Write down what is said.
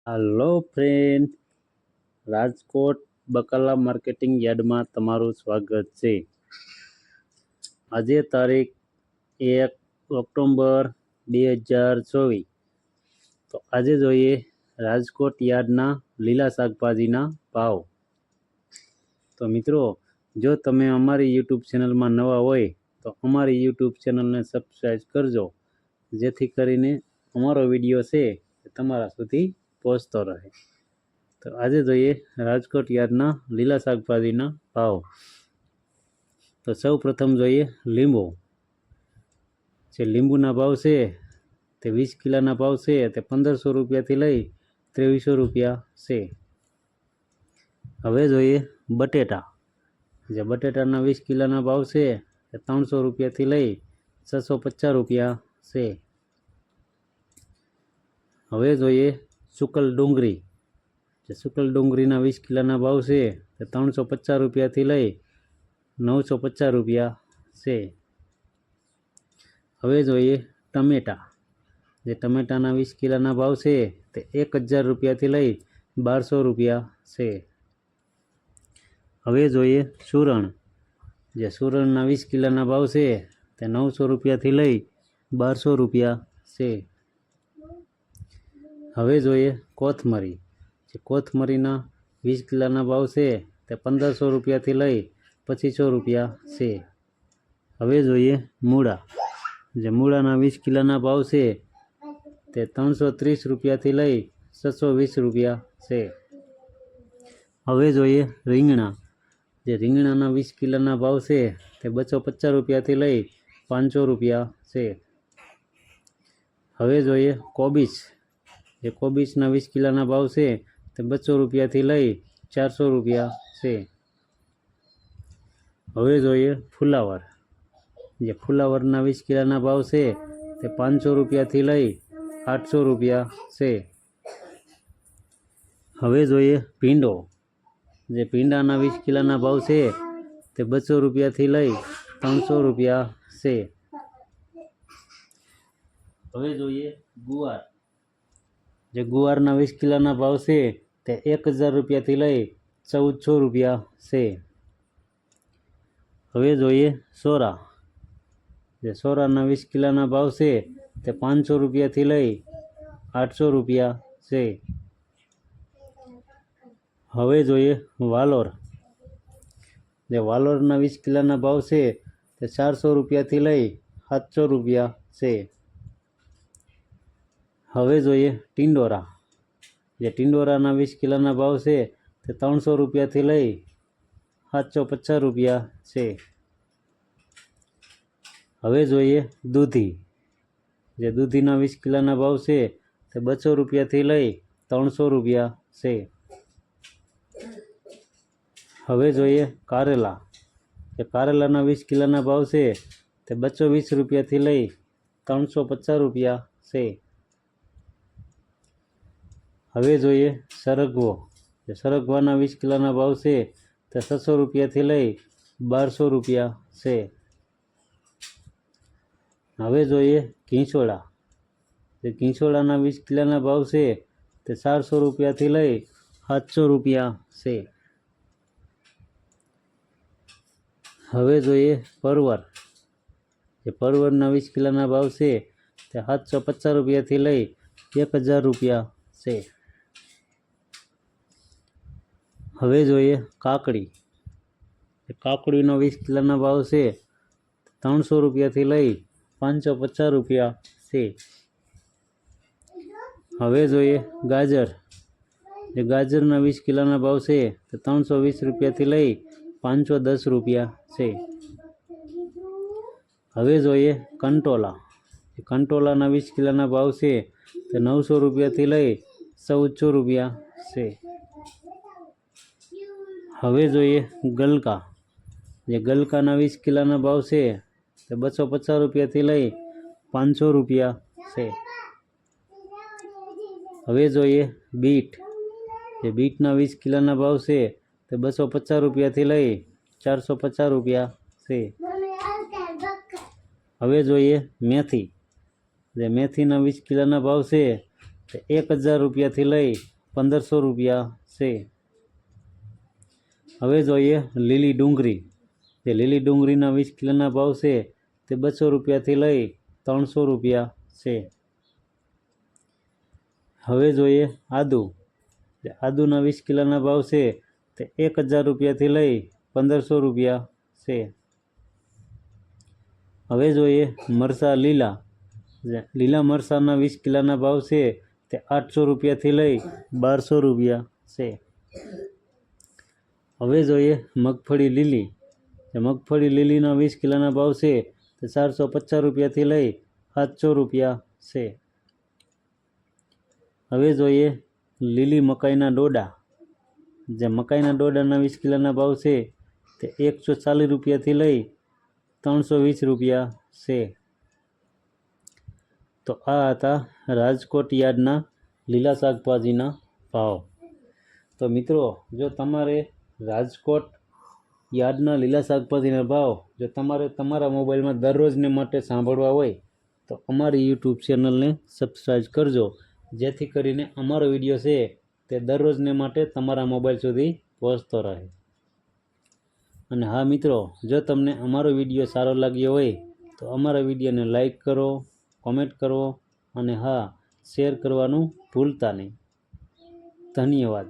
હાલો friend, Rajkot બકાલા marketing યાર્ડમાં તમારું સ્વાગત છે। આજે તારીખ 1 ઓક્ટોબર 2024। તો આજે જોઈએ રાજકોટ યાર્ડના લીલા શાકભાજીના ભાવ। તો મિત્રો, જો તમે અમારી યુટ્યુબ ચેનલમાં નવા હોય તો અમારી યુટ્યુબ ચેનલને સબસ્ક્રાઈબ કરજો, જેથી કરીને અમારો વિડીયો છે એ તમારા સુધી પહોંચતો રહે। તો આજે જોઈએ રાજકોટ યાર્ડના લીલા શાકભાજીના ભાવ। તો સૌ પ્રથમ જોઈએ લીંબુ। જે લીંબુના ભાવ છે તે 20 કિલોના ભાવ છે તે 1500 રૂપિયાથી લઈ 2300 રૂપિયા છે। હવે જોઈએ બટેટા। જે બટેટાના 20 કિલોના ભાવ છે તે 300 રૂપિયાથી લઈ 650 રૂપિયા છે। હવે જોઈએ સુકલ ડુંગળી। જે સુકલ ડુંગળીના 20 કિલોના ભાવ છે તે 350 રૂપિયાથી લઈ 950 રૂપિયા છે। હવે જોઈએ ટમેટા। જે ટમેટાના 20 કિલોના ભાવ છે તે 1000 રૂપિયાથી લઈ 1200 રૂપિયા છે। હવે જોઈએ સુરણ। જે સુરણના 20 કિલોના ભાવ છે તે 900 રૂપિયાથી લઈ 1200 રૂપિયા છે। હવે જોઈએ કોથમરી। જે કોથમરીના 20 કિલોના ભાવ છે તે 1500 રૂપિયાથી લઈ 2500 રૂપિયા છે। હવે જોઈએ મૂળા। જે મૂળાના 20 કિલોના ભાવ છે તે 330 રૂપિયાથી લઈ 620 રૂપિયા છે। હવે જોઈએ રીંગણા। જે રીંગણાના 20 કિલોના ભાવ છે તે 250 રૂપિયાથી લઈ 500 રૂપિયા છે। હવે જોઈએ કોબીજ। જે કોબીજના 20 કિલોના ભાવ છે તે 200 રૂપિયાથી લઈ 400 રૂપિયા છે। હવે જોઈએ ફુલાવર। જે ફુલાવરના 20 કિલોના ભાવ છે તે 500 રૂપિયાથી લઈ 800 રૂપિયા છે। હવે જોઈએ ભીંડો। જે ભીંડાના 20 કિલોના ભાવ છે તે 200 રૂપિયાથી લઈ 300 રૂપિયા છે। હવે જોઈએ ગુવાર। જે ગુવારના 20 કિલોના ભાવ છે તે 1000 રૂપિયાથી લઈ 1400 રૂપિયા છે। હવે જોઈએ સોરા। જે સોરાના 20 કિલોના ભાવ છે તે 500 રૂપિયાથી લઈ 800 રૂપિયા છે। હવે જોઈએ વાલોર। જે વાલોરના 20 કિલોના ભાવ છે તે 400 રૂપિયાથી લઈ 700 રૂપિયા છે। હવે જોઈએ ટિંડોરા। જે ટિંડોરાના 20 કિલોના ભાવ છે તે 300 રૂપિયાથી લઈ 750 રૂપિયા છે। હવે જોઈએ દૂધી। જે દૂધીના 20 કિલોના ભાવ છે તે 200 રૂપિયાથી લઈ 300 રૂપિયા છે। હવે જોઈએ કારેલા। જે કારેલાના 20 કિલોના ભાવ છે તે 220 રૂપિયાથી લઈ 350 રૂપિયા છે। હવે જોઈએ સરગવો। જે સરગવાના 20 કિલોના ભાવ છે તે 600 રૂપિયાથી લઈ 1200 રૂપિયા છે। હવે જોઈએ ઘીંસોળા। જે ઘીંસોળાના 20 કિલોના ભાવ છે તે 400 રૂપિયાથી લઈ 700 રૂપિયા છે। હવે જોઈએ પરવર। જે પરવરના 20 કિલોના ભાવ છે તે 750 રૂપિયાથી લઈ 1000 રૂપિયા છે। હવે જોઈએ કાકડી। કાકડીનો 20 કિલોના ભાવ છે 300 રૂપિયાથી લઈ 550 રૂપિયા છે। હવે જોઈએ ગાજર। જે ગાજરના 20 કિલોના ભાવ છે તે 320 રૂપિયાથી લઈ 510 રૂપિયા છે। હવે જોઈએ કંટોલા। કંટોલાના 20 કિલોના ભાવ છે તે 900 રૂપિયાથી લઈ 1400 રૂપિયા છે। હવે જોઈએ ગલકા। જે ગલકાના 20 કિલોના ભાવ છે તે 250 રૂપિયાથી લઈ 500 રૂપિયા છે। હવે જોઈએ બીટ। જે બીટના 20 કિલોના ભાવ છે તે 250 રૂપિયાથી લઈ 450 રૂપિયા છે। હવે જોઈએ મેથી। જે મેથીના 20 કિલોના ભાવ છે તે 1000 રૂપિયાથી લઈ 1500 રૂપિયા છે. હવે જોઈએ લીલી ડુંગળી. જે લીલી ડુંગળીના 20 કિલોના ભાવ છે તે 200 રૂપિયાથી લઈ 300 રૂપિયા છે. હવે જોઈએ આદુ. જે આદુના 20 કિલોના ભાવ છે તે 1000 રૂપિયાથી લઈ 1500 રૂપિયા છે. હવે જોઈએ મરચાં લીલા. જે લીલા મરચાંના 20 કિલોના ભાવ છે તે 800 રૂપિયાથી લઈ 1200 રૂપિયા છે. હવે જોઈએ મગફળી લીલી. જે મગફળી લીલીના 20 કિલોના ભાવ છે તે 450 રૂપિયાથી લઈ 700 રૂપિયા છે. હવે જોઈએ લીલી મકાઈના ડોડા. જે મકાઈના ડોડાના 20 કિલોના ભાવ છે તે 140 રૂપિયાથી લઈ 320 રૂપિયા છે. તો આ હતા રાજકોટ યાર્ડના લીલા શાકભાજીના ભાવ. તો મિત્રો, જો તમારે રાજકોટ યાર્ડના લીલા શાકભાજીના ભાવ જો તમારે તમારા મોબાઈલમાં દરરોજને માટે સાંભળવા હોય તો અમારી યુટ્યુબ ચેનલને સબસ્ક્રાઈબ કરજો, જેથી કરીને અમારો વિડીયો છે તે દરરોજને માટે તમારા મોબાઈલ સુધી પહોંચતો રહે. અને હા મિત્રો, જો તમને અમારો વિડીયો સારો લાગ્યો હોય તો અમારા વિડીયોને લાઈક કરો, કોમેન્ટ કરો અને હા, શેર કરવાનું ભૂલતા નહીં. ધન્યવાદ.